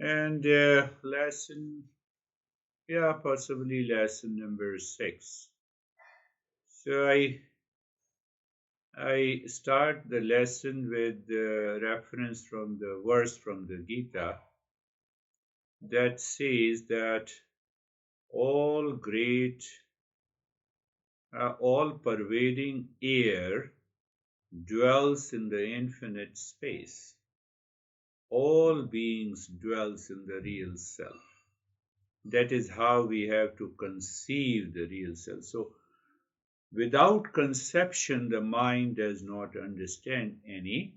And possibly lesson number 6. So I start the lesson with the reference from the verse from the Gita that says that all great, all pervading air dwells in the infinite space. All beings dwells in the real self. That is how we have to conceive the real self. So without conception, the mind does not understand anything.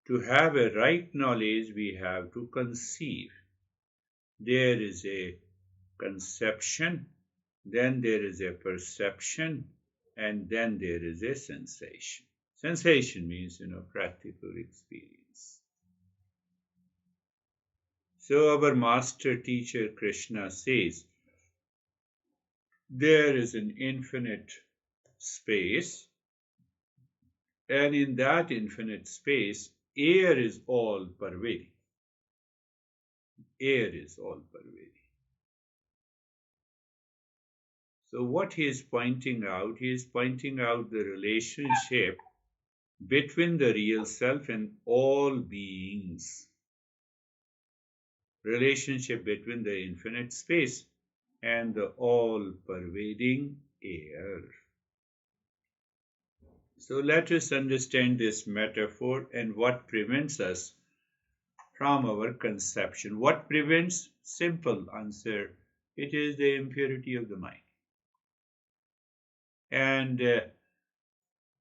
To have a right knowledge, we have to conceive. There is a conception, then there is a perception, and then there is a sensation. Sensation means, practical experience. So our master teacher Krishna says, there is an infinite space, and in that infinite space, air is all pervading. Air is all pervading. So what he is pointing out the relationship between the real self and all beings. Relationship between the infinite space and the all-pervading air. So let us understand this metaphor and what prevents us from our conception. What prevents? Simple answer. It is the impurity of the mind. And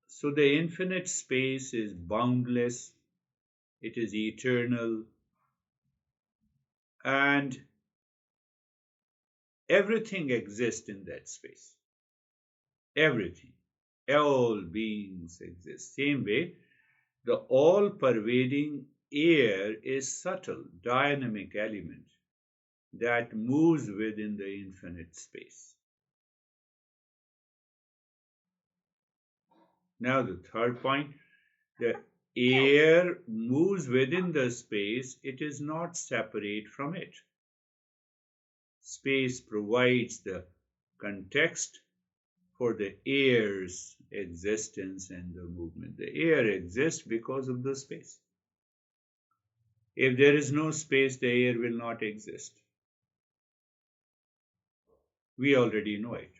so the infinite space is boundless, it is eternal, and everything exists in that space. Everything. All beings exist. Same way, the all-pervading air is subtle, dynamic element that moves within the infinite space. Now the third point, the air moves within the space, it is not separate from it. Space provides the context for the air's existence and the movement. The air exists because of the space. If there is no space, the air will not exist. We already know it.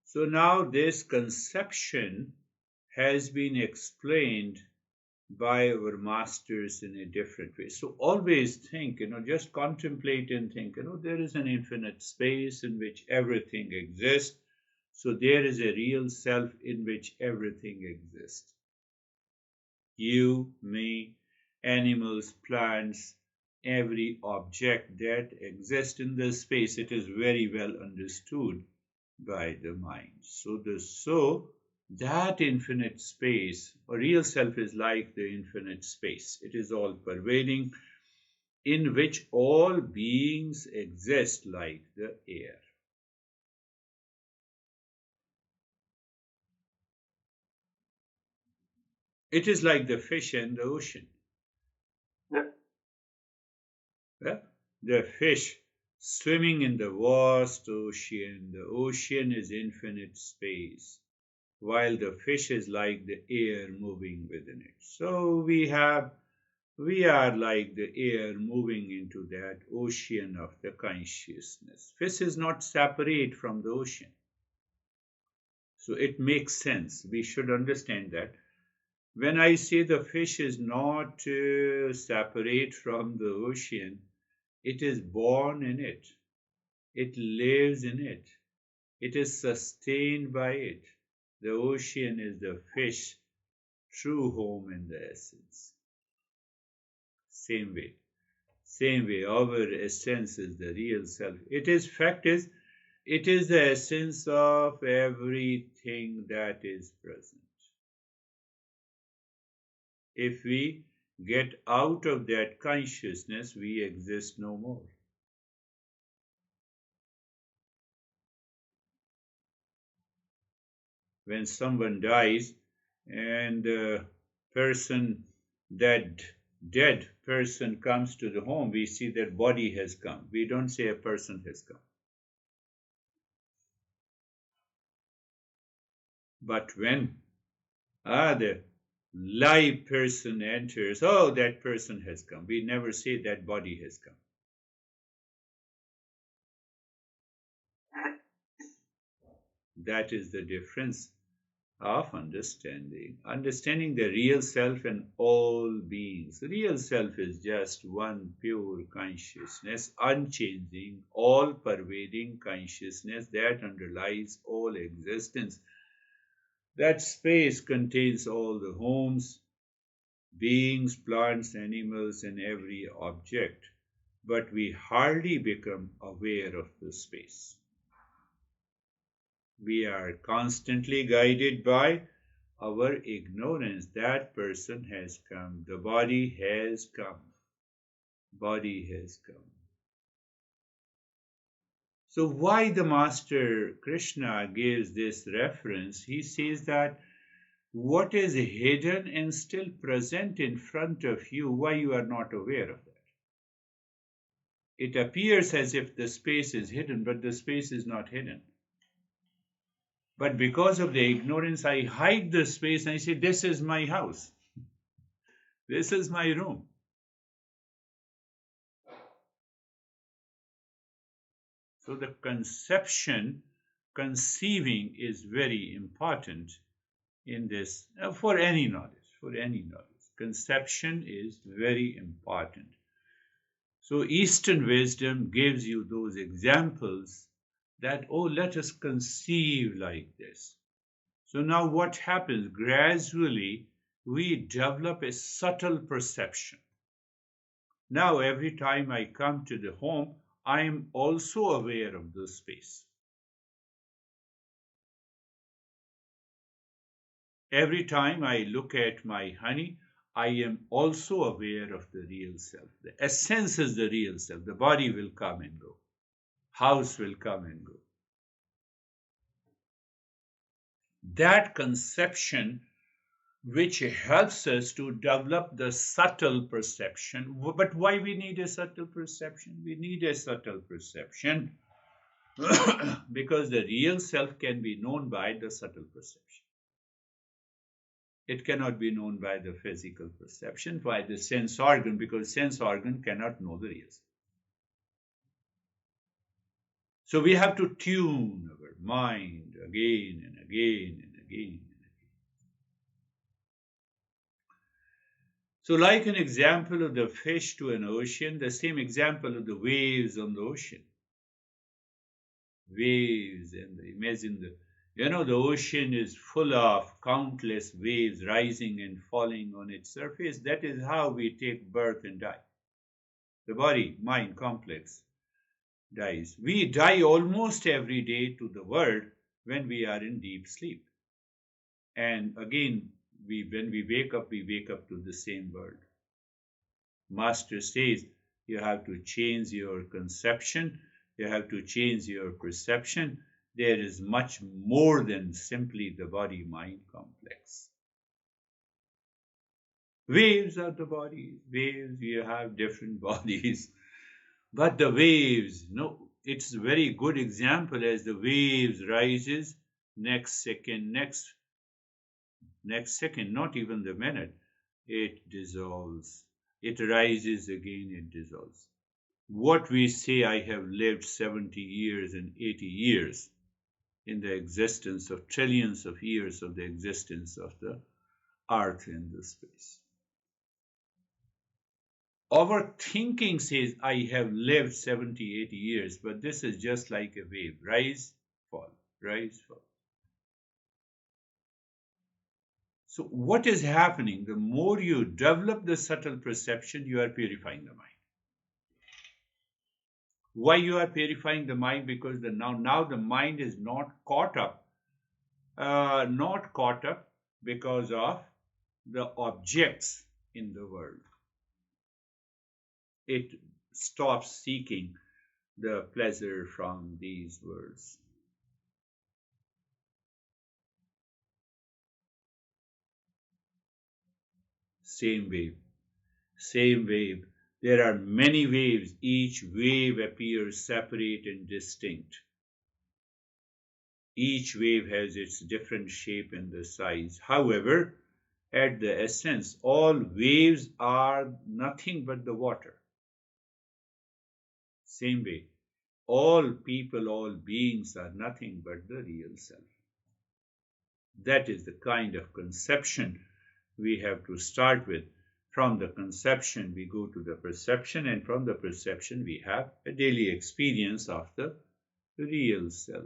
So now this conception has been explained by our masters in a different way. So always think, just contemplate and think, there is an infinite space in which everything exists. So there is a real self in which everything exists. You, me, animals, plants, every object that exists in the space, it is very well understood by the mind. So that infinite space, a real self is like the infinite space. It is all pervading, in which all beings exist like the air. It is like the fish in the ocean. The fish swimming in the vast ocean. The ocean is infinite space, while the fish is like the air moving within it. So we are like the air moving into that ocean of the consciousness. Fish is not separate from the ocean. So it makes sense. We should understand that. When I say the fish is not separate from the ocean, it is born in it. It lives in it. It is sustained by it. The ocean is the fish true home in the essence. Same way, our essence is the real self. It is the essence of everything that is present. If we get out of that consciousness, we exist no more. When someone dies, and person, that dead person comes to the home, we see that body has come. We don't say a person has come. But when the live person enters, oh, that person has come. We never say that body has come. That is the difference of understanding the real self and all beings. The real self is just one pure consciousness, unchanging, all pervading consciousness that underlies all existence. That space contains all the homes, beings, plants, animals, and every object, but we hardly become aware of the space. We are constantly guided by our ignorance. That person has come, the body has come, body has come. So why the Master Krishna gives this reference? He says that what is hidden and still present in front of you, why you are not aware of that? It appears as if the space is hidden, but the space is not hidden. But because of the ignorance, I hide the space and I say, this is my house. This is my room. So the conceiving is very important in this, for any knowledge, for any knowledge. Conception is very important. So Eastern wisdom gives you those examples that, oh, let us conceive like this. So now what happens? Gradually, we develop a subtle perception. Now, every time I come to the home, I am also aware of the space. Every time I look at my honey, I am also aware of the real self. The essence is the real self. The body will come and go. House will come and go. That conception which helps us to develop the subtle perception. But why we need a subtle perception? We need a subtle perception because the real self can be known by the subtle perception. It cannot be known by the physical perception, by the sense organ, because sense organ cannot know the real self. So we have to tune our mind again and again and again. So like an example of the fish to an ocean, the same example of the waves on the ocean. Waves, and imagine the ocean is full of countless waves rising and falling on its surface. That is how we take birth and die. The body, mind complex dies. We die almost every day to the world when we are in deep sleep. And again, when we wake up to the same world. Master says you have to change your conception, you have to change your perception. There is much more than simply the body mind complex. Waves are the bodies. Waves, you have different bodies. But the waves, no, it's a very good example as the waves rises, next second, not even the minute, it dissolves. It rises again, it dissolves. What we say, I have lived 70 years and 80 years in the existence of trillions of years of the existence of the earth in the space. Our thinking says, I have lived 70, 80 years, but this is just like a wave. Rise, fall, rise, fall. So what is happening? The more you develop the subtle perception, you are purifying the mind. Why you are purifying the mind? Because now the mind is not caught up because of the objects in the world. It stops seeking the pleasure from these worlds. Same wave, same wave. There are many waves. Each wave appears separate and distinct. Each wave has its different shape and the size. However, at the essence, all waves are nothing but the water. Same way, all people, all beings are nothing but the real self. That is the kind of conception we have to start with. From the conception, we go to the perception, and from the perception, we have a daily experience of the real self.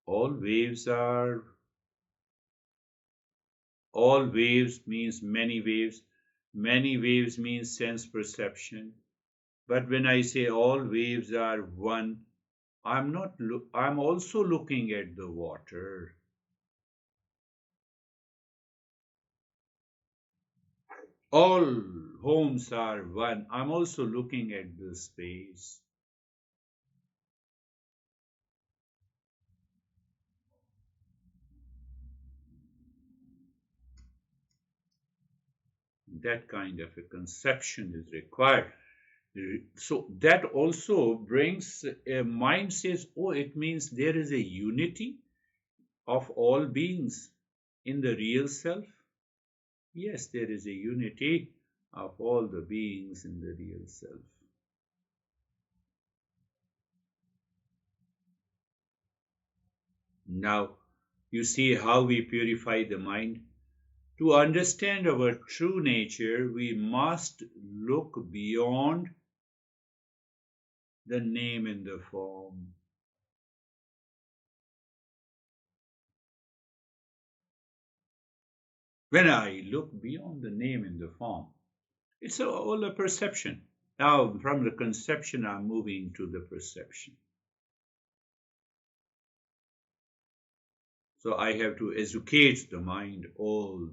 All waves are, all waves means many waves means sense perception. But when I say all waves are one, I'm also looking at the water. All homes are one. I'm also looking at the space. That kind of a conception is required. So that also brings a mind says, oh, it means there is a unity of all beings in the real self. Yes, there is a unity of all the beings in the real self. Now, you see how we purify the mind. To understand our true nature, we must look beyond the name and the form. When I look beyond the name and the form, it's all a perception. Now, from the conception, I'm moving to the perception. So I have to educate the mind all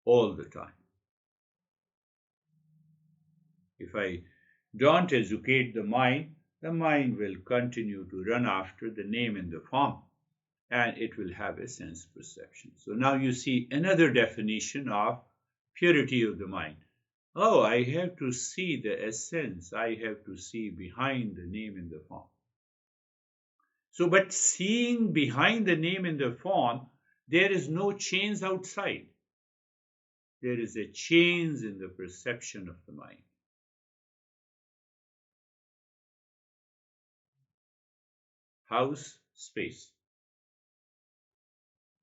the time. If I don't educate the mind will continue to run after the name and the form, and it will have a sense perception. So now you see another definition of purity of the mind. Oh, I have to see the essence. I have to see behind the name and the form. So, but seeing behind the name and the form, there is no change outside. There is a change in the perception of the mind. House, space.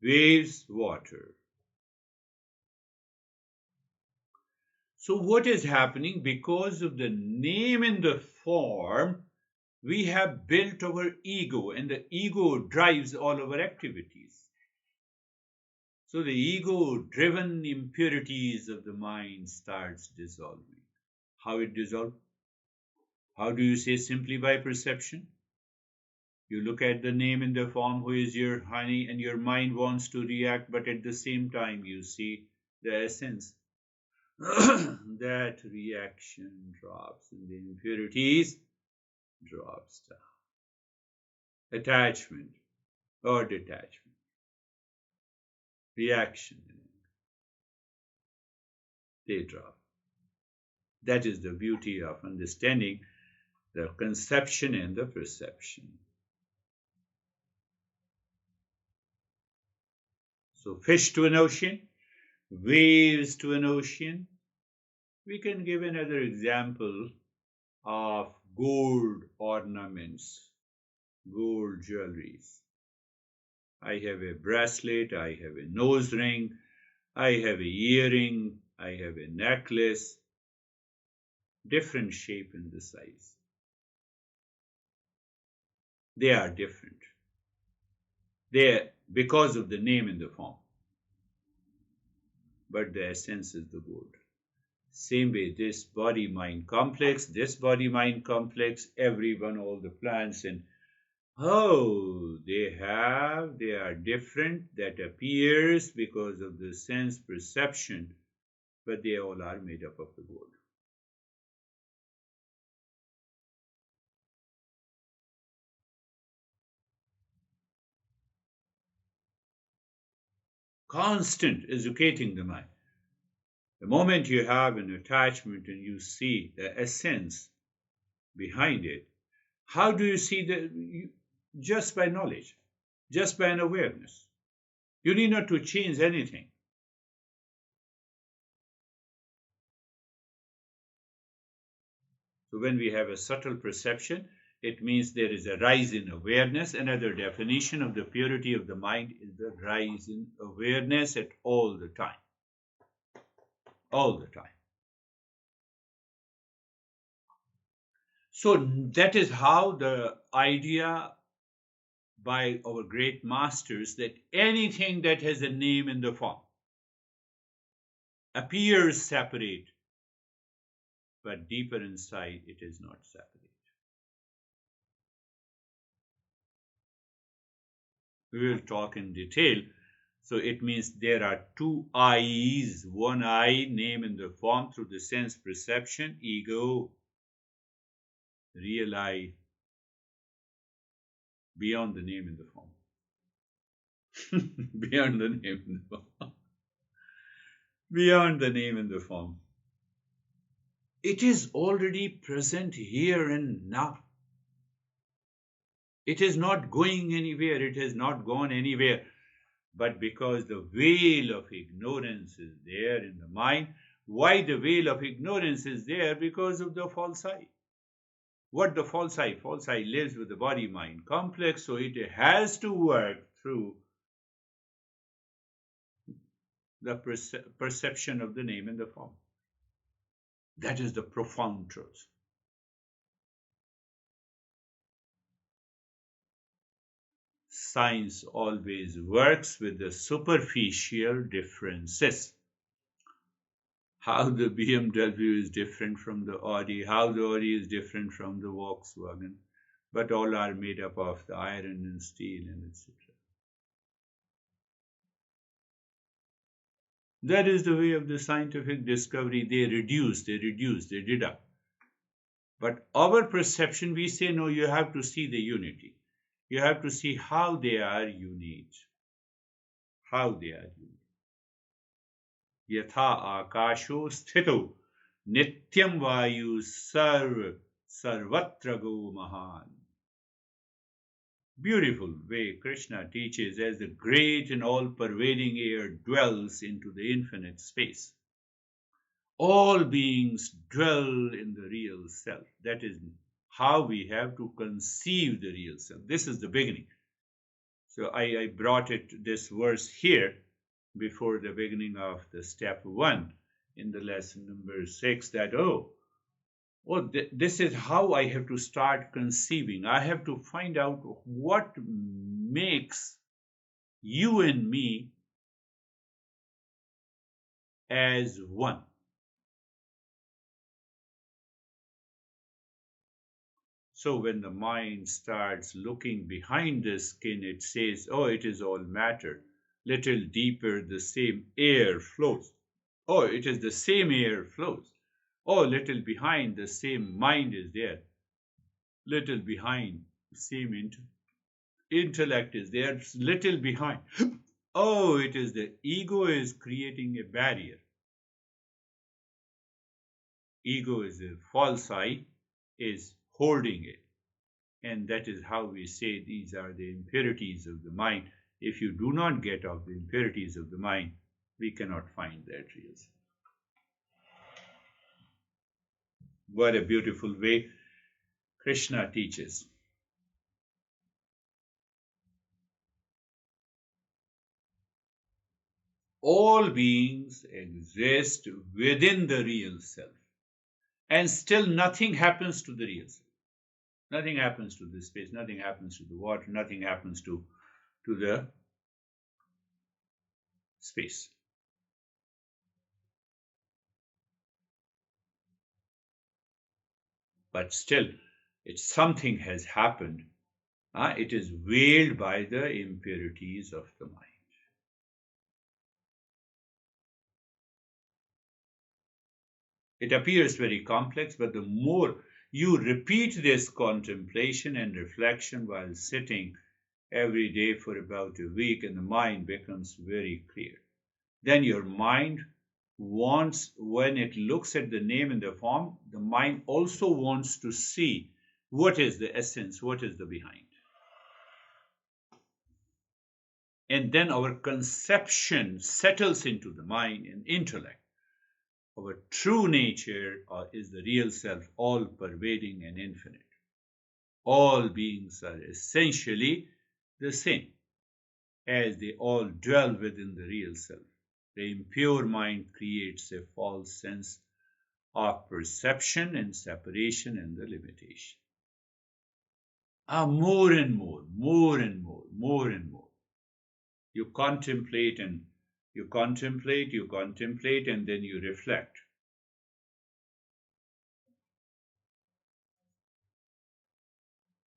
Waves, water. So what is happening? Because of the name and the form, we have built our ego, and the ego drives all our activities. So the ego-driven impurities of the mind starts dissolving. How it dissolves? How do you say? Simply by perception. You look at the name and the form, who is your honey, and your mind wants to react, but at the same time you see the essence. That reaction drops and the impurities drops down. Attachment or detachment, reaction, they drop. That is the beauty of understanding the conception and the perception. So fish to an ocean, waves to an ocean. We can give another example of gold ornaments, gold jewelries. I have a bracelet, I have a nose ring, I have a earring, I have a necklace, different shape and the size. They are different. They are because of the name and the form. But the essence is the gold. Same way, this body-mind complex, everyone, all the plants, and oh, they are different. That appears because of the sense perception, but they all are made up of the gold. constant educating the mind. The moment you have an attachment and you see the essence behind it, how do you see just by knowledge, just by an awareness? You need not to change anything. So when we have a subtle perception, it means there is a rise in awareness. Another definition of the purity of the mind is the rise in awareness at all the time. All the time. So that is how the idea by our great masters that anything that has a name in the form appears separate, but deeper inside it is not separate. We will talk in detail. So it means there are two I's. One I, name in the form through the sense perception, ego, real I, beyond the name in the form. Beyond the name in the form. Beyond the name in the form. It is already present here and now. It is not going anywhere. It has not gone anywhere. But because the veil of ignorance is there in the mind, why the veil of ignorance is there? Because of the false I. What the false I? False I lives with the body-mind complex, so it has to work through the perception of the name and the form. That is the profound truth. Science always works with the superficial differences. How the BMW is different from the Audi, how the Audi is different from the Volkswagen, but all are made up of the iron and steel and etc. That is the way of the scientific discovery. They reduce, they deduct. But our perception, we say, no, you have to see the unity. You have to see how they are unique. How they are unique. Yatha akasho sthito nityam vayu sarvatra go mahan. Beautiful way Krishna teaches as the great and all-pervading air dwells into the infinite space. All beings dwell in the real self. That is how we have to conceive the real self. This is the beginning. So I brought this verse here before the beginning of the step 1 in the lesson number 6 that, this is how I have to start conceiving. I have to find out what makes you and me as one. So when the mind starts looking behind the skin, it says, oh, it is all matter. Little deeper, the same air flows. Oh, it is the same air flows. Oh, little behind, the same mind is there. Little behind, the same intellect is there. Little behind. Oh, it is the ego is creating a barrier. Ego is a false I, is holding it. And that is how we say these are the impurities of the mind. If you do not get off the impurities of the mind, we cannot find that real self. What a beautiful way Krishna teaches. All beings exist within the real self. And still nothing happens to the real self. Nothing happens to the space, nothing happens to the water, nothing happens to the space. But still, something has happened. It is veiled by the impurities of the mind. It appears very complex, but the more you repeat this contemplation and reflection while sitting every day for about a week, and the mind becomes very clear. Then your mind wants, when it looks at the name in the form, the mind also wants to see what is the essence, what is the behind. And then our conception settles into the mind and intellect. Our true nature is the real self, all pervading and infinite. All beings are essentially the same, as they all dwell within the real self. The impure mind creates a false sense of perception and separation and the limitation. More and more, more and more, more and more. You contemplate and you contemplate, and then you reflect.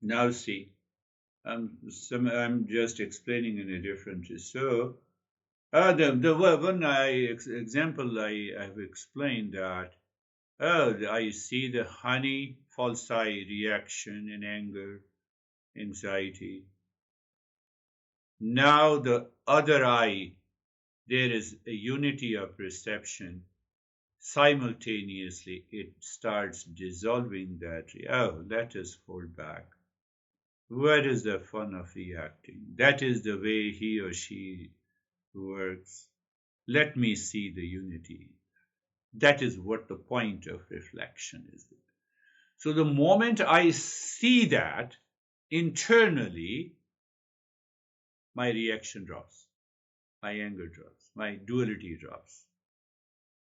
Now see, I'm just explaining in a different. So, the one example I have explained that, I see the honey false eye reaction in anger, anxiety. Now the other eye, there is a unity of perception. Simultaneously, it starts dissolving that. Oh, let us hold back. Where is the fun of reacting? That is the way he or she works. Let me see the unity. That is what the point of reflection is. So the moment I see that internally, my reaction drops, my anger drops, my duality drops.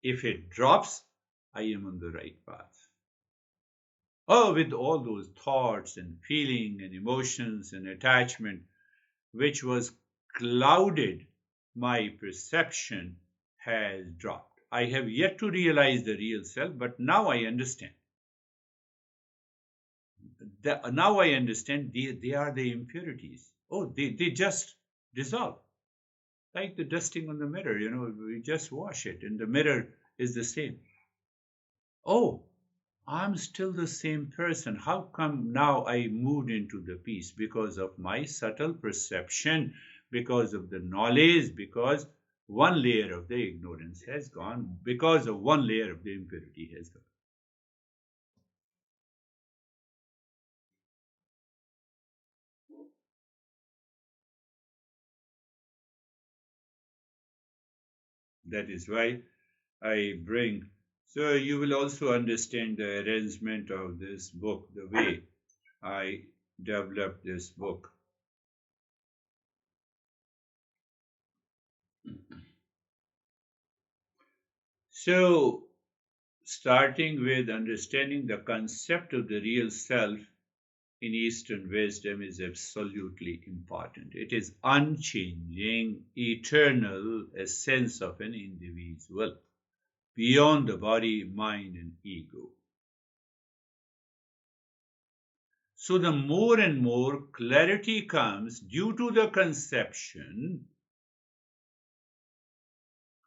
If it drops, I am on the right path. Oh, with all those thoughts and feeling and emotions and attachment, which was clouded, my perception has dropped. I have yet to realize the real self, but now I understand. Now I understand they are the impurities. Oh, they just dissolve. Like the dusting on the mirror, we just wash it and the mirror is the same. Oh, I'm still the same person. How come now I moved into the peace? Because of my subtle perception, because of the knowledge, because one layer of the ignorance has gone, because of one layer of the impurity has gone. That is why I bring. So you will also understand the arrangement of this book, the way I developed this book. So, starting with understanding the concept of the real self in Eastern wisdom is absolutely important. It is unchanging, eternal essence of an individual, beyond the body, mind, and ego. So the more and more clarity comes due to the conception,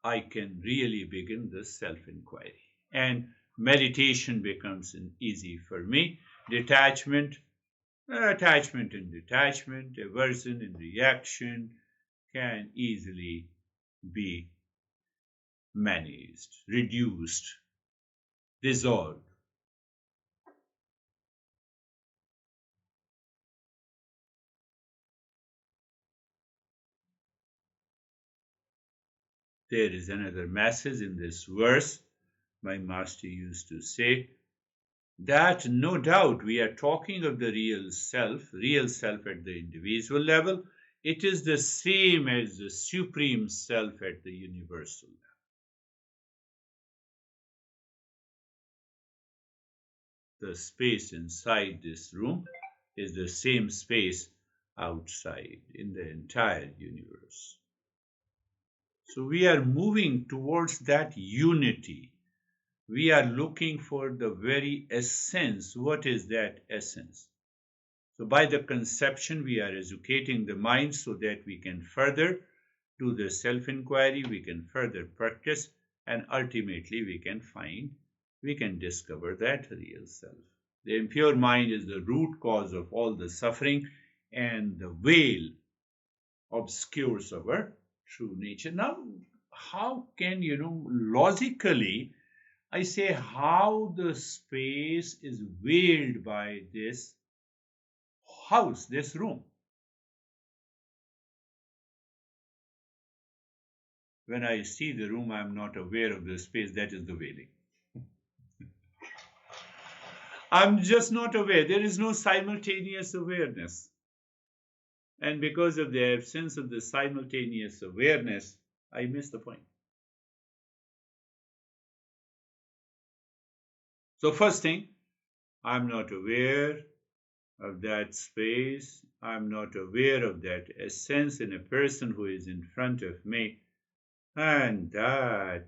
I can really begin the self-inquiry. And meditation becomes an easy for me. Detachment, attachment and detachment, aversion and reaction can easily be managed, reduced, dissolved. There is another message in this verse. My master used to say that no doubt we are talking of the real self at the individual level. It is the same as the supreme self at the universal level. The space inside this room is the same space outside in the entire universe. So we are moving towards that unity. We are looking for the very essence. What is that essence? So by the conception, we are educating the mind so that we can further do the self-inquiry, we can further practice, and ultimately we can discover that real self. The impure mind is the root cause of all the suffering, and the veil obscures our true nature. Now, how can, logically, I say how the space is veiled by this house, this room? When I see the room, I'm not aware of the space. That is the veiling. I'm just not aware. There is no simultaneous awareness. And because of the absence of the simultaneous awareness, I miss the point. So, first thing, I'm not aware of that space. I'm not aware of that essence in a person who is in front of me. And that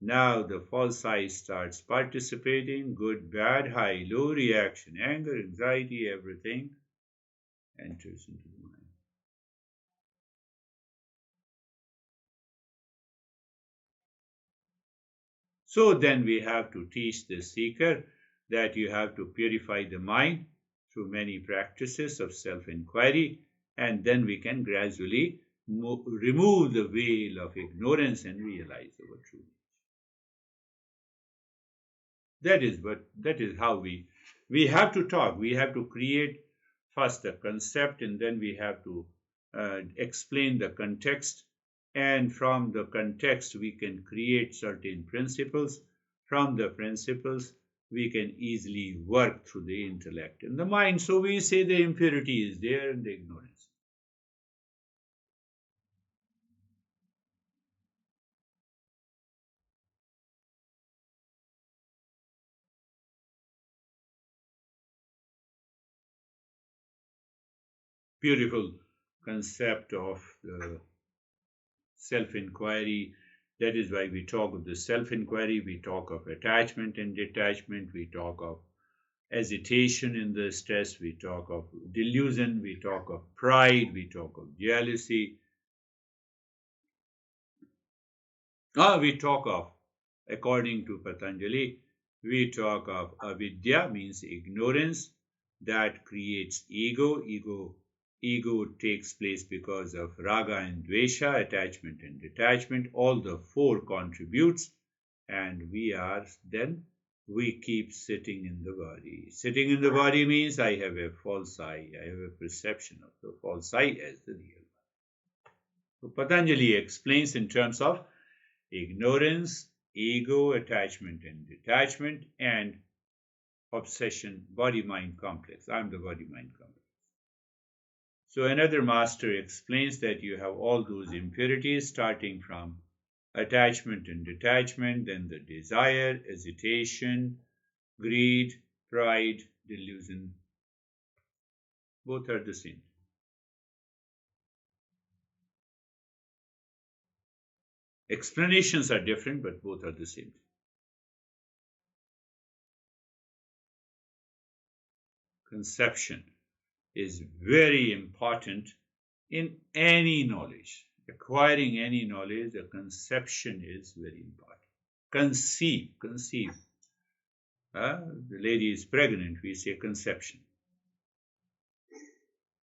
now the false I starts participating, good, bad, high, low reaction, anger, anxiety, everything enters into the mind. So then we have to teach the seeker that you have to purify the mind through many practices of self-inquiry, and then we can gradually remove the veil of ignorance and realize our truth. That is how we have to talk. We have to create first the concept, and then we have to explain the context. And from the context, we can create certain principles. From the principles, we can easily work through the intellect and the mind. So we say the impurity is there and the ignorance. Beautiful concept of the self inquiry. That is why we talk of the self inquiry, we talk of attachment and detachment, we talk of hesitation in the stress, we talk of delusion, we talk of pride, we talk of jealousy. We talk of, according to Patanjali, we talk of avidya, means ignorance, that creates ego. Ego takes place because of raga and dvesha, attachment and detachment. All the four contributes, and we keep sitting in the body. Sitting in the body means I have a false I have a perception of the false I as the real one. So Patanjali explains in terms of ignorance, ego, attachment and detachment, and obsession, body-mind complex. I'm the body-mind complex. So another master explains that you have all those impurities starting from attachment and detachment, then the desire, hesitation, greed, pride, delusion. Both are the same. Explanations are different, but both are the same. Conception is very important in any knowledge. Acquiring any knowledge, the conception is very important. Conceive. The lady is pregnant, we say conception.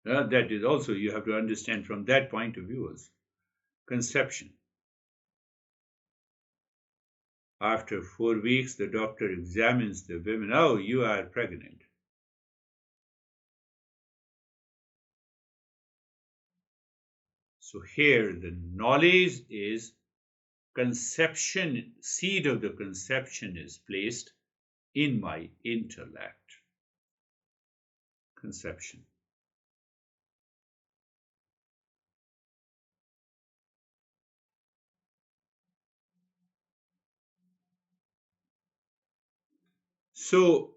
That is also, you have to understand from that point of view also. Conception. After 4 weeks, the doctor examines the woman. Oh, you are pregnant. So here the knowledge is conception, seed of the conception is placed in my intellect. Conception. So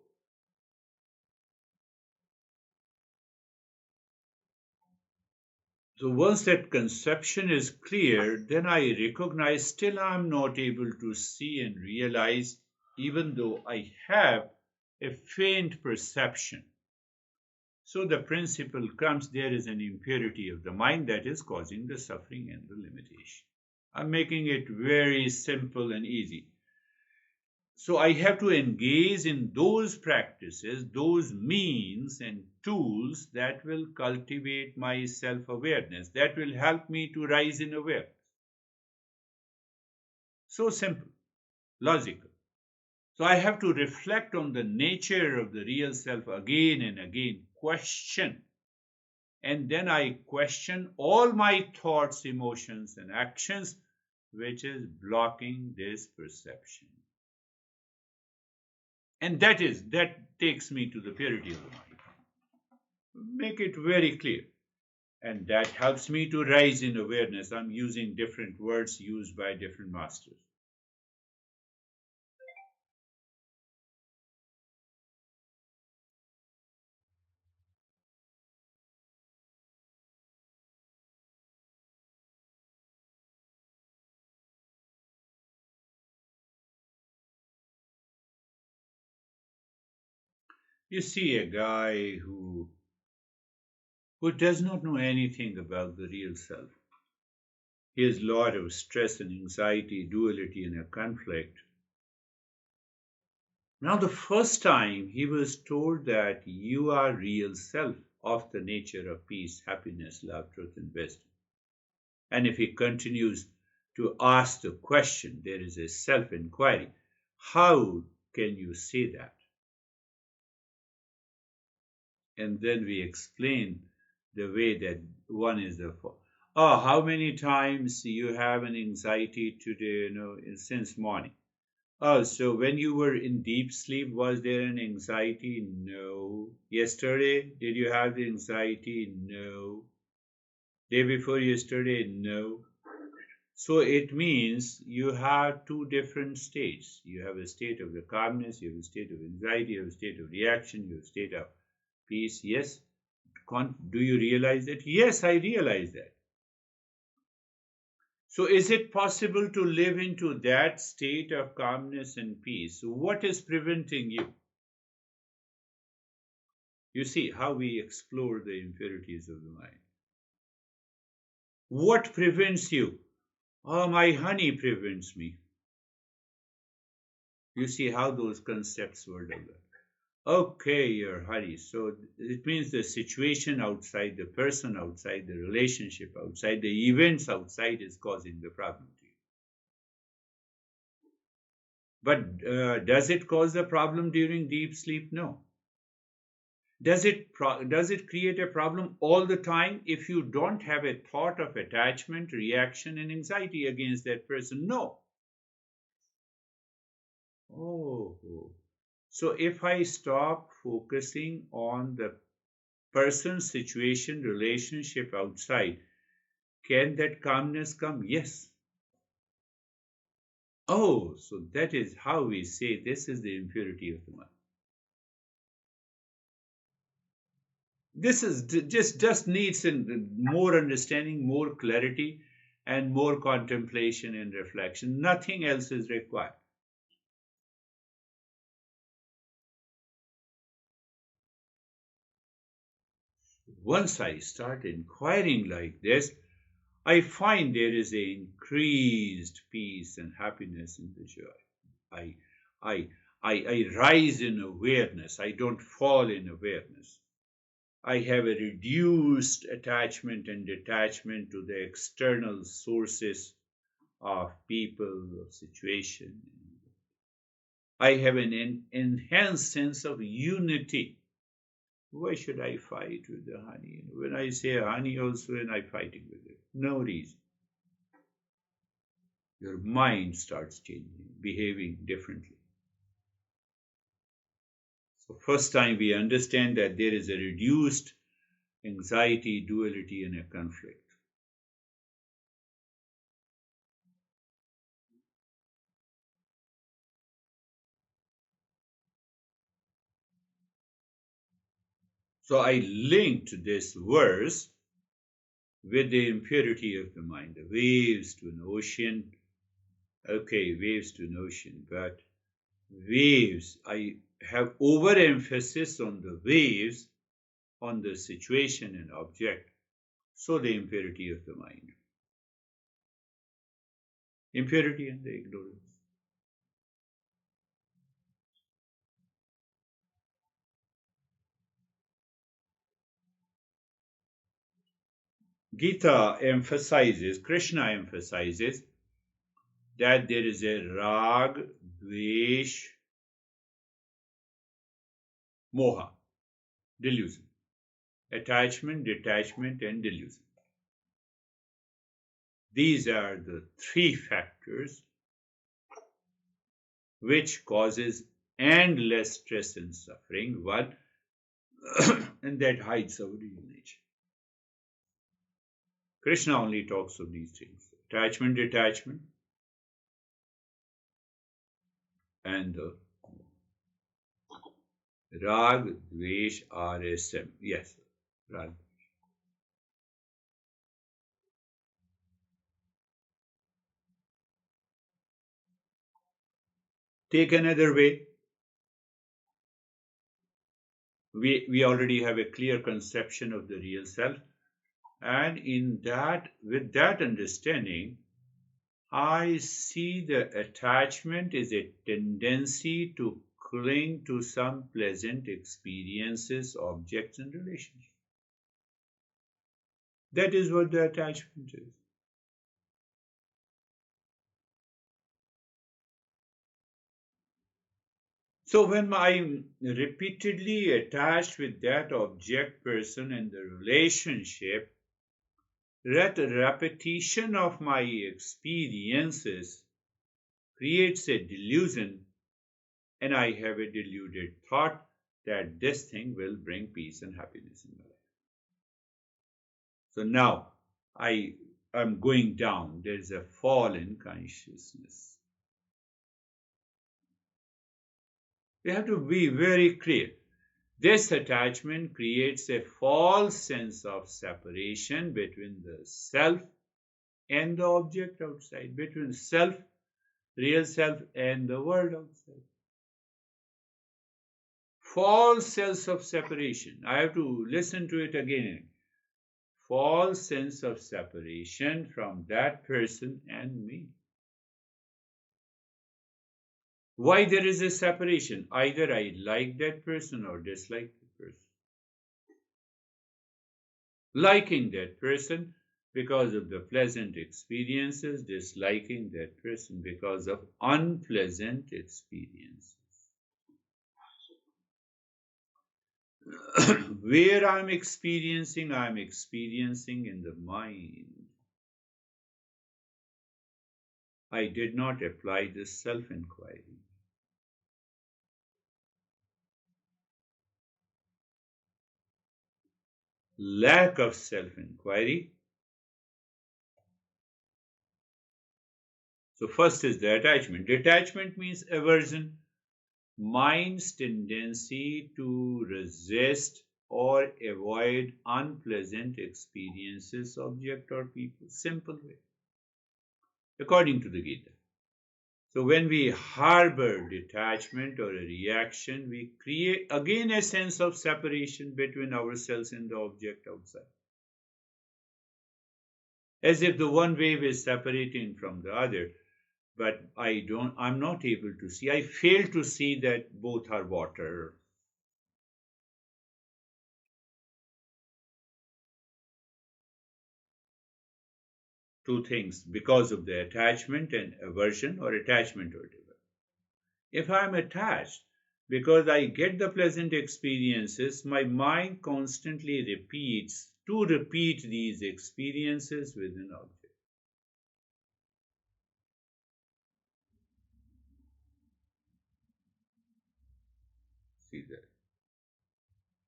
once that conception is clear, then I recognize still I'm not able to see and realize, even though I have a faint perception. So the principle comes, there is an impurity of the mind that is causing the suffering and the limitation. I'm making it very simple and easy. So I have to engage in those practices, those means and tools that will cultivate my self-awareness, that will help me to rise in awareness. So simple, logical. So I have to reflect on the nature of the real self again and again, question. And then I question all my thoughts, emotions, and actions, which is blocking this perception. And that takes me to the purity of the mind. Make it very clear. And that helps me to rise in awareness. I'm using different words used by different masters. You see a guy who does not know anything about the real self. He has a lot of stress and anxiety, duality, and a conflict. Now, the first time he was told that you are real self of the nature of peace, happiness, love, truth, and wisdom. And if he continues to ask the question, there is a self inquiry. How can you say that? And then we explain the way that one is the oh, how many times you have an anxiety today, since morning? Oh, so when you were in deep sleep, was there an anxiety? No. Yesterday, did you have the anxiety? No. Day before yesterday? No. So it means you have two different states. You have a state of the calmness, you have a state of anxiety, you have a state of reaction, you have a state of peace. Yes. Do you realize that? Yes, I realize that. So is it possible to live into that state of calmness and peace? So what is preventing you? You see how we explore the impurities of the mind. What prevents you? Oh, my honey prevents me. You see how those concepts were developed. Okay, your honey. So it means the situation outside, the person outside, the relationship outside, the events outside is causing the problem to you. But does it cause the problem during deep sleep? No. Does it create a problem all the time if you don't have a thought of attachment, reaction, and anxiety against that person? No. Oh. So if I stop focusing on the person, situation, relationship outside, can that calmness come? Yes. Oh, so that is how we say this is the impurity of the mind. This is just needs more understanding, more clarity, and more contemplation and reflection. Nothing else is required. Once I start inquiring like this, I find there is a increased peace and happiness in the joy. I, I, I rise in awareness. I don't fall in awareness. I have a reduced attachment and detachment to the external sources of people, of situation. I have an enhanced sense of unity. Why should I fight with the honey? When I say honey also, and I'm fighting with it. No reason. Your mind starts changing, behaving differently. So first time we understand that there is a reduced anxiety, duality, and a conflict. So I linked this verse with the impurity of the mind, the waves to an ocean. Okay, waves to an ocean, but waves, I have overemphasis on the waves, on the situation and object. So the impurity of the mind. Impurity and the ignorance. Krishna emphasizes that there is a rag, dvesh, moha, delusion, attachment, detachment, and delusion. These are the three factors which causes endless stress and suffering, one, and that hides our real nature. Krishna only talks of these things: attachment, detachment, and rag, dvesh, rsm. Yes, rag. Take another way. We already have a clear conception of the real self, and with that understanding, I see the attachment is a tendency to cling to some pleasant experiences, objects, and relationships. That is what the attachment is. So when I'm repeatedly attached with that object, person, and the relationship, that repetition of my experiences creates a delusion, and I have a deluded thought that this thing will bring peace and happiness in my life. So now I am going down. There is a fall in consciousness. We have to be very clear. This attachment creates a false sense of separation between the self and the object outside, between self, real self, and the world outside. False sense of separation. I have to listen to it again. False sense of separation from that person and me. Why there is a separation? Either I like that person or dislike that person. Liking that person because of the pleasant experiences, disliking that person because of unpleasant experiences. Where I'm experiencing in the mind. I did not apply this self-inquiry. Lack of self-inquiry. So first is the attachment. Detachment means aversion, mind's tendency to resist or avoid unpleasant experiences, object, or people. Simple way, according to the Gita. So when we harbor detachment or a reaction, we create again a sense of separation between ourselves and the object outside. As if the one wave is separating from the other, but I'm not able to see. I fail to see that both are water. Two things because of the attachment and aversion, or attachment or whatever. If I'm attached because I get the pleasant experiences, my mind constantly repeat these experiences with an object. See that.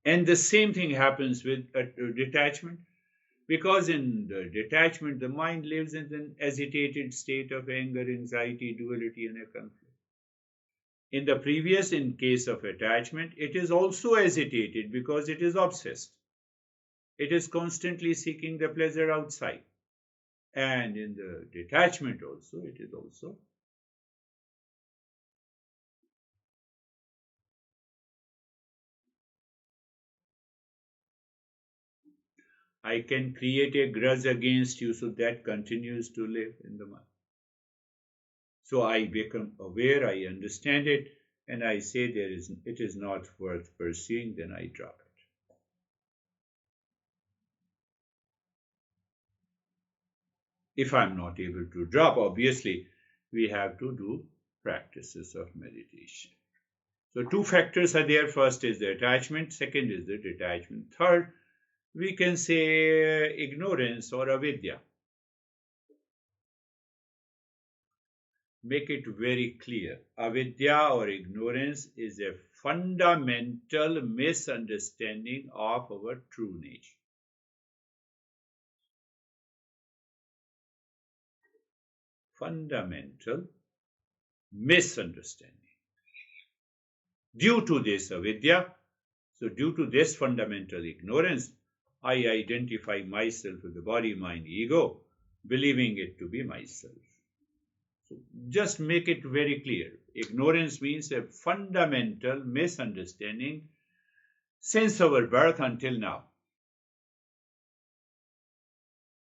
And the same thing happens with detachment. Because in the detachment, the mind lives in an agitated state of anger, anxiety, duality, and a conflict. In the previous, in case of attachment, it is also agitated because it is obsessed. It is constantly seeking the pleasure outside. And in the detachment also, it is also. I can create a grudge against you, so that continues to live in the mind. So I become aware, I understand it, and I say it is not worth pursuing, then I drop it. If I'm not able to drop, obviously, we have to do practices of meditation. So two factors are there. First is the attachment, second is the detachment. Third, we can say ignorance or avidya. Make it very clear. Avidya or ignorance is a fundamental misunderstanding of our true nature. Fundamental misunderstanding. Due to this avidya, so due to this fundamental ignorance, I identify myself with the body, mind, ego, believing it to be myself. So just make it very clear. Ignorance means a fundamental misunderstanding since our birth until now.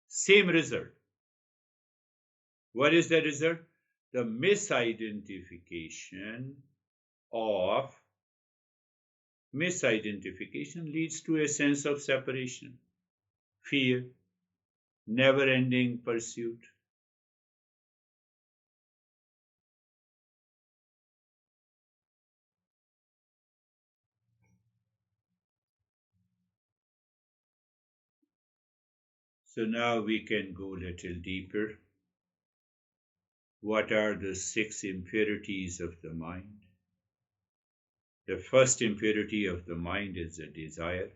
Same result. What is the result? The misidentification leads to a sense of separation, fear, never-ending pursuit. So now we can go a little deeper. What are the 6 impurities of the mind? The first impurity of the mind is a desire.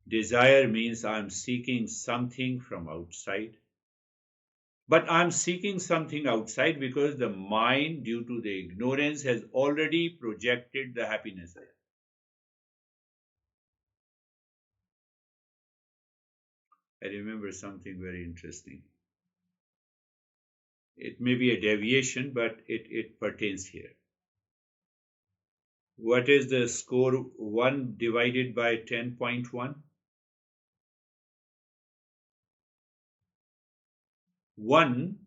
Desire means I'm seeking something from outside. But I'm seeking something outside because the mind, due to the ignorance, has already projected the happiness there. I remember something very interesting. It may be a deviation, but it pertains here. What is the score 1 divided by 10.1? 1,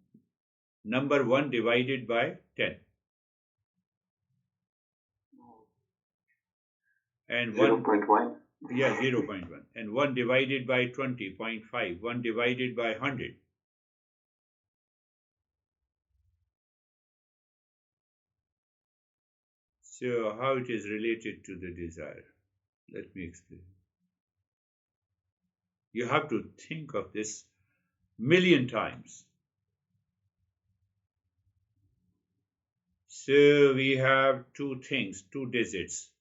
number 1 divided by 10. And 0.1. Yeah, 0.1. And 1 divided by 20.5. 1 divided by 100. So how it is related to the desire? Let me explain. You have to think of this million times. So we have two things, two digits.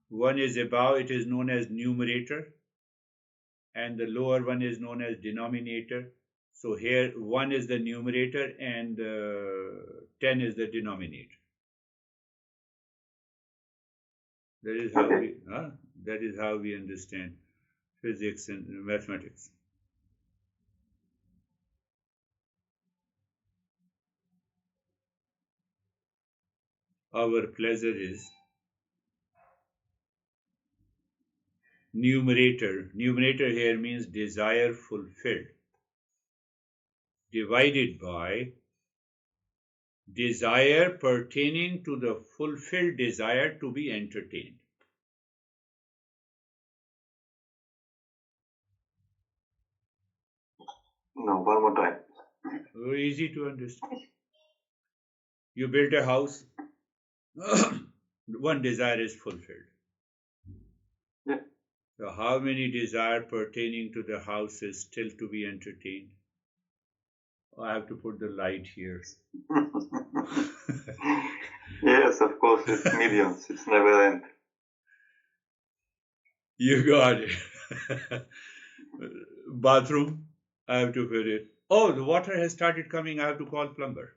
One is above, it is known as numerator, and the lower one is known as denominator. So here 1 is the numerator and 10 is the denominator. That is how we understand physics and mathematics. Our pleasure is numerator. Numerator here means desire fulfilled, divided by desire pertaining to the fulfilled desire to be entertained. No, one more time. Very easy to understand. You built a house, one desire is fulfilled. Yeah. So how many desire pertaining to the house is still to be entertained? Oh, I have to put the light here. Yes, of course, it's millions. It's never end. You got it. Bathroom, I have to put it. Oh, the water has started coming. I have to call plumber.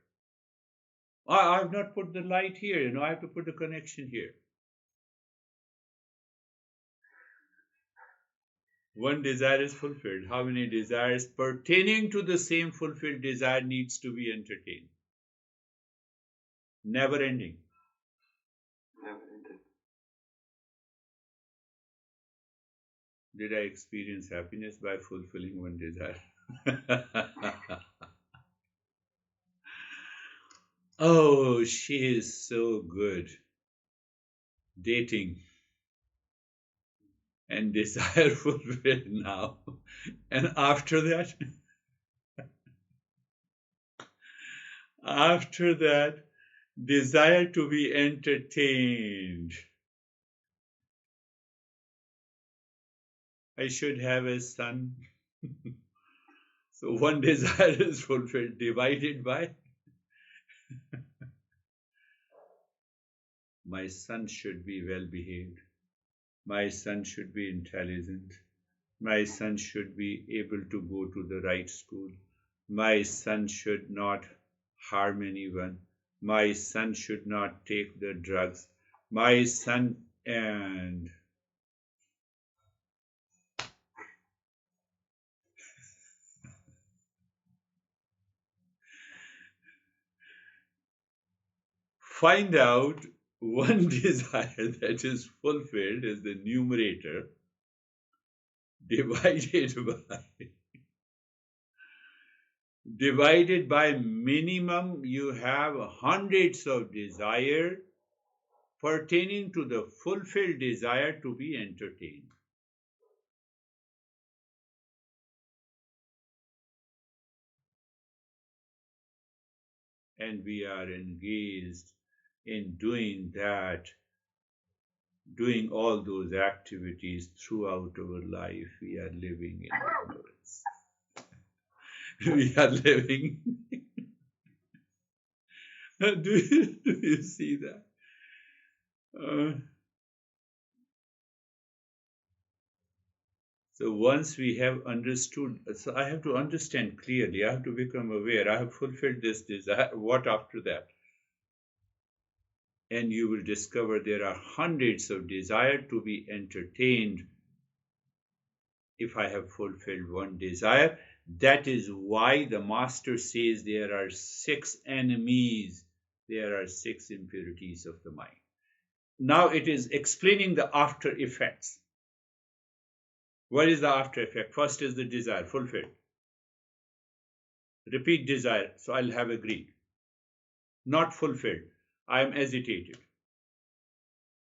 I have not put the light here. I have to put the connection here. One desire is fulfilled. How many desires pertaining to the same fulfilled desire needs to be entertained? Never ending. Never ended. Did I experience happiness by fulfilling one desire? Oh, she is so good. Dating and desire fulfilled now. And after that, After that, desire to be entertained. I should have a son. So one desire is fulfilled, divided by my son should be well behaved. My son should be intelligent. My son should be able to go to the right school. My son should not harm anyone. My son should not take the drugs. My son, and find out one desire that is fulfilled is the numerator divided by minimum. You have hundreds of desire pertaining to the fulfilled desire to be entertained. And we are engaged in doing that, doing all those activities throughout our life. We are living in ignorance. We are living. Do you see that? So once we have understood, so I have to understand clearly, I have to become aware, I have fulfilled this desire, what after that? And you will discover there are hundreds of desires to be entertained if I have fulfilled one desire. That is why the master says there are 6 enemies, there are 6 impurities of the mind. Now it is explaining the after effects. What is the after effect? First is the desire, fulfilled. Repeat desire, so I'll have a greed. Not fulfilled, I am agitated.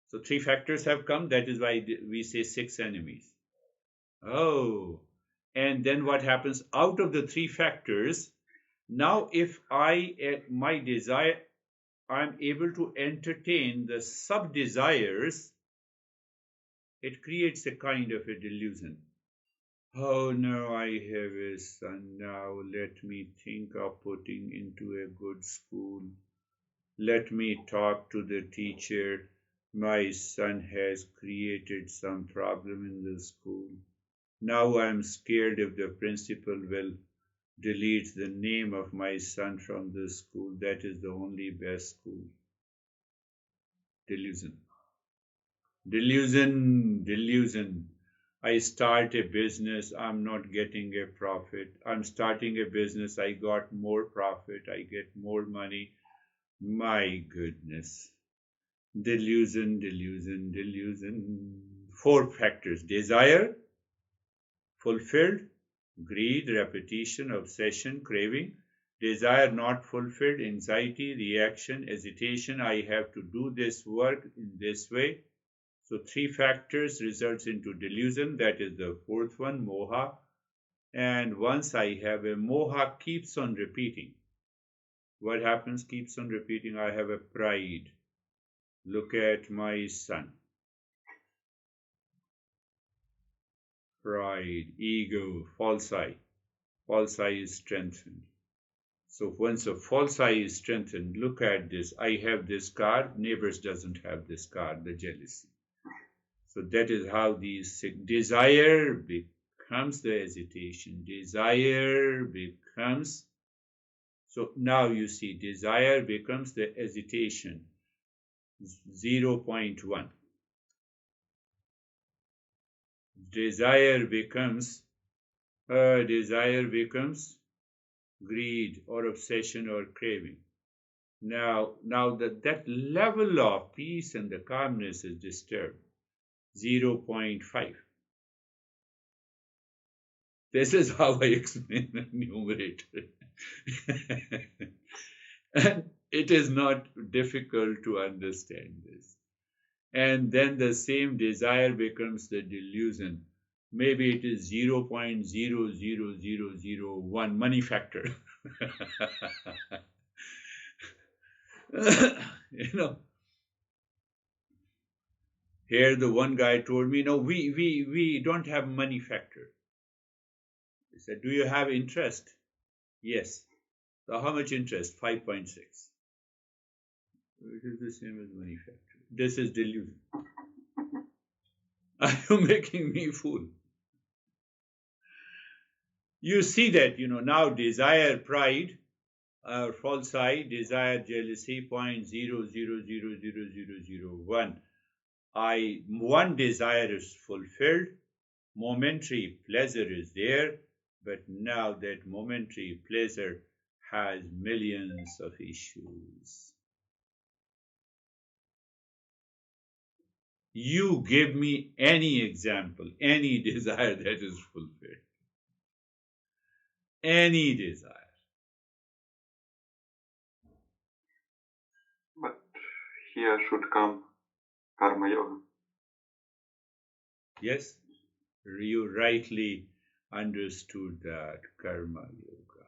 So 3 factors have come, that is why we say 6 enemies. Oh, and then what happens out of the 3 factors? Now if my desire, I'm able to entertain the sub-desires, it creates a kind of a delusion. Oh no, I have a son now, let me think of putting into a good school. Let me talk to the teacher. My son has created some problem in the school. Now I'm scared if the principal will delete the name of my son from the school. That is the only best school. Delusion. Delusion. I start a business, I'm not getting a profit. I'm starting a business, I got more profit, I get more money. My goodness. Delusion. 4 factors: desire, fulfilled, greed, repetition, obsession, craving. Desire not fulfilled, anxiety, reaction, hesitation. I have to do this work in this way. So 3 factors results into delusion. That is the 4th one, moha. And once I have a moha, keeps on repeating. What happens? Keeps on repeating. I have a pride. Look at my son. Pride, ego, false I. False I is strengthened. So once a false I is strengthened, look at this. I have this car, neighbors doesn't have this car, the jealousy. So that is how these desire becomes the hesitation. Desire becomes, so now you see desire becomes the hesitation, 0.1. Desire becomes greed or obsession or craving. Now that level of peace and the calmness is disturbed, 0.5. This is how I explain the numerator. And it is not difficult to understand this. And then the same desire becomes the delusion. Maybe it is 0.00001 money factor. You know, here the one guy told me, no, we don't have money factor. He said, do you have interest? Yes. So how much interest? 5.6. It is the same as money factor. This is delusion. Are you making me fool? You see that, now desire, pride, false I, desire, jealousy, 0.00000001. One desire is fulfilled, momentary pleasure is there, but now that momentary pleasure has millions of issues. You give me any example, any desire that is fulfilled. Any desire. But here should come karma yoga. Yes, you rightly understood that karma yoga.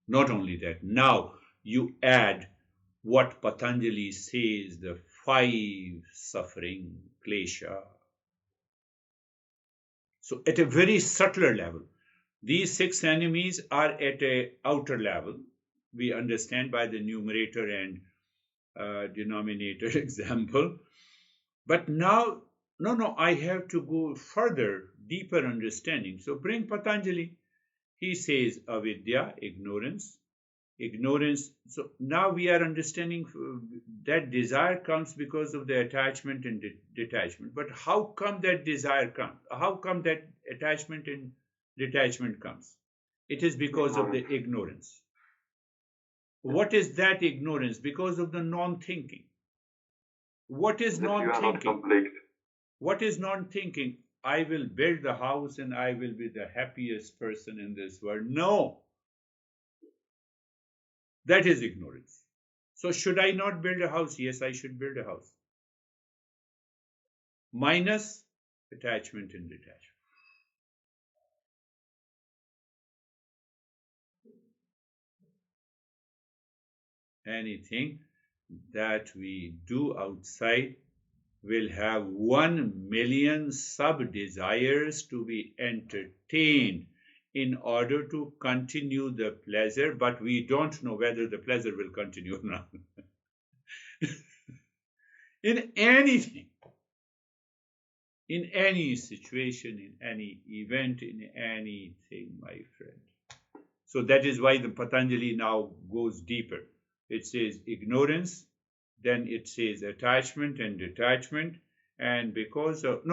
Not only that, now you add what Patanjali says, the 5 suffering, klesha. So at a very subtler level, these 6 enemies are at a outer level. We understand by the numerator and denominator example. But now, no, I have to go further, deeper understanding. So bring Patanjali. He says avidya, ignorance. Ignorance. So now we are understanding that desire comes because of the attachment and detachment. But how come that desire comes? How come that attachment and detachment comes? It is because of the ignorance. What is that ignorance? Because of the non-thinking. What is non-thinking? What is non-thinking? I will build the house and I will be the happiest person in this world. No. That is ignorance. So should I not build a house? Yes, I should build a house. Minus attachment and detachment. Anything that we do outside will have 1 million sub-desires to be entertained in order to continue the pleasure, but we don't know whether the pleasure will continue or not. In anything, in any situation, in any event, in anything, my friend. So that is why the Patanjali now goes deeper. It says ignorance, then it says attachment and detachment, and because of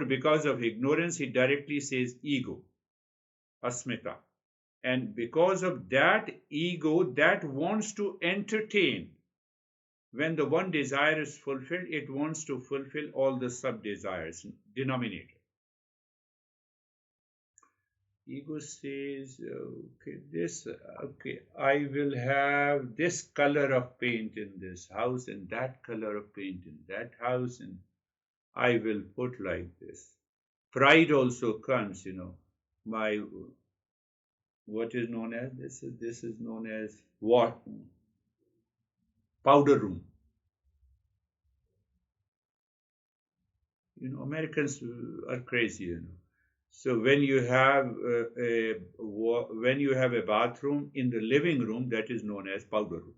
because of ignorance, he directly says ego, asmita, and because of that ego that wants to entertain. When the one desire is fulfilled, it wants to fulfill all the sub-desires, denominator. Ego says, okay, I will have this color of paint in this house and that color of paint in that house, and I will put like this. Pride also comes, what is known as, this is known as what? Powder room. Americans are crazy, So when you have a bathroom in the living room, that is known as powder room.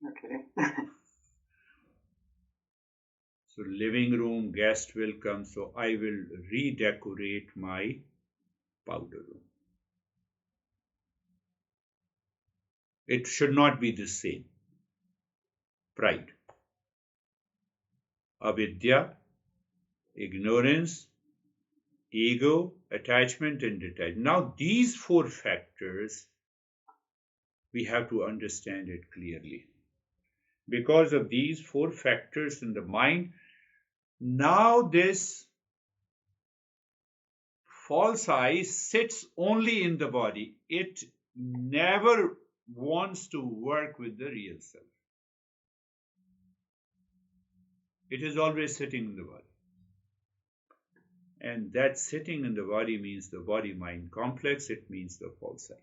Okay. So living room, guest will come, so I will redecorate my powder room. It should not be the same. Pride, avidya, ignorance, ego, attachment, and detachment. Now, these 4 factors, we have to understand it clearly. Because of these 4 factors in the mind, now this false I sits only in the body. It never wants to work with the real self. It is always sitting in the body. And that sitting in the body means the body-mind complex. It means the false I.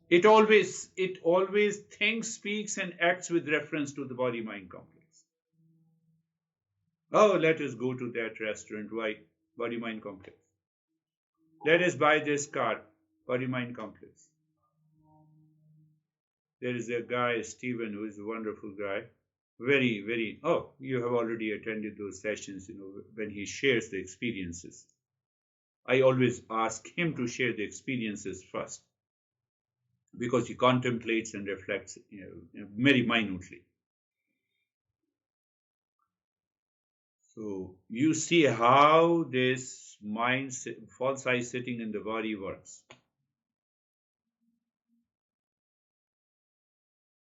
It always thinks, speaks, and acts with reference to the body-mind complex. Oh, let us go to that restaurant. Why? Body-mind complex. Let us buy this car. Body-mind complex. There is a guy, Stephen, who is a wonderful guy. Very, very. Oh, you have already attended those sessions, when he shares the experiences. I always ask him to share the experiences first because he contemplates and reflects very minutely. So you see how this mind, false I sitting in the body works.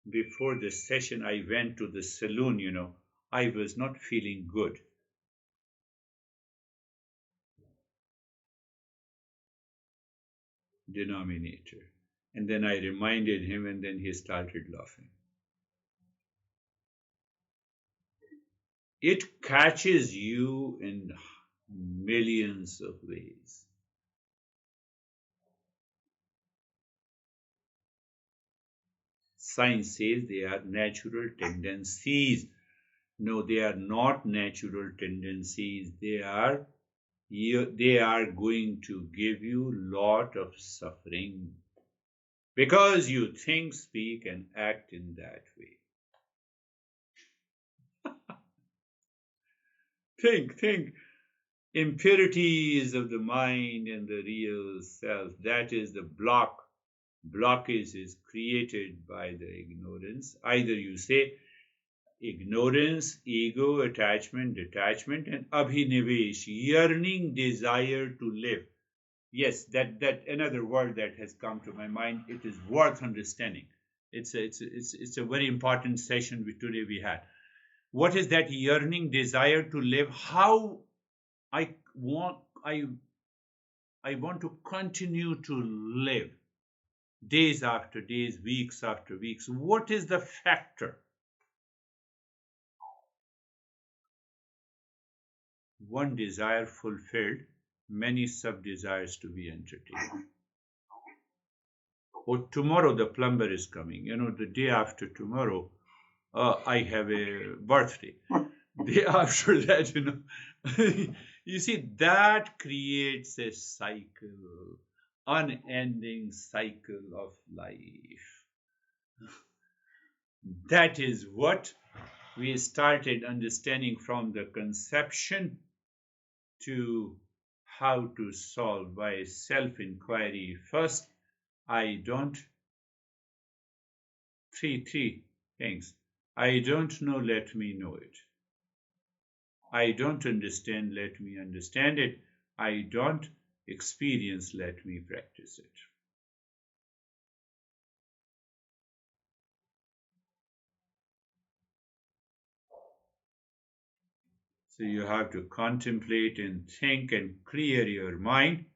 Before the session, I went to the saloon, I was not feeling good. Denominator. And then I reminded him, and then he started laughing. It catches you in millions of ways. Science says they are natural tendencies. No, they are not natural tendencies. They are going to give you a lot of suffering because you think, speak, and act in that way. Think. Impurities of the mind and the real self. That is the block. Blockage is created by the ignorance. Either you say ignorance, ego, attachment, detachment, and abhinivesh, yearning desire to live. Yes, that another word that has come to my mind. It is worth understanding. It's a very important session today we had. What is that yearning desire to live? How I want to continue to live days after days, weeks after weeks. What is the factor? One desire fulfilled, many sub-desires to be entertained. Or tomorrow the plumber is coming. The day after tomorrow, I have a birthday. Day after that, you see, that creates a cycle, unending cycle of life. That is what we started understanding from the conception to how to solve by self-inquiry. First, three things. I don't know, let me know it. I don't understand, let me understand it. I don't experience, let me practice it. So you have to contemplate and think and clear your mind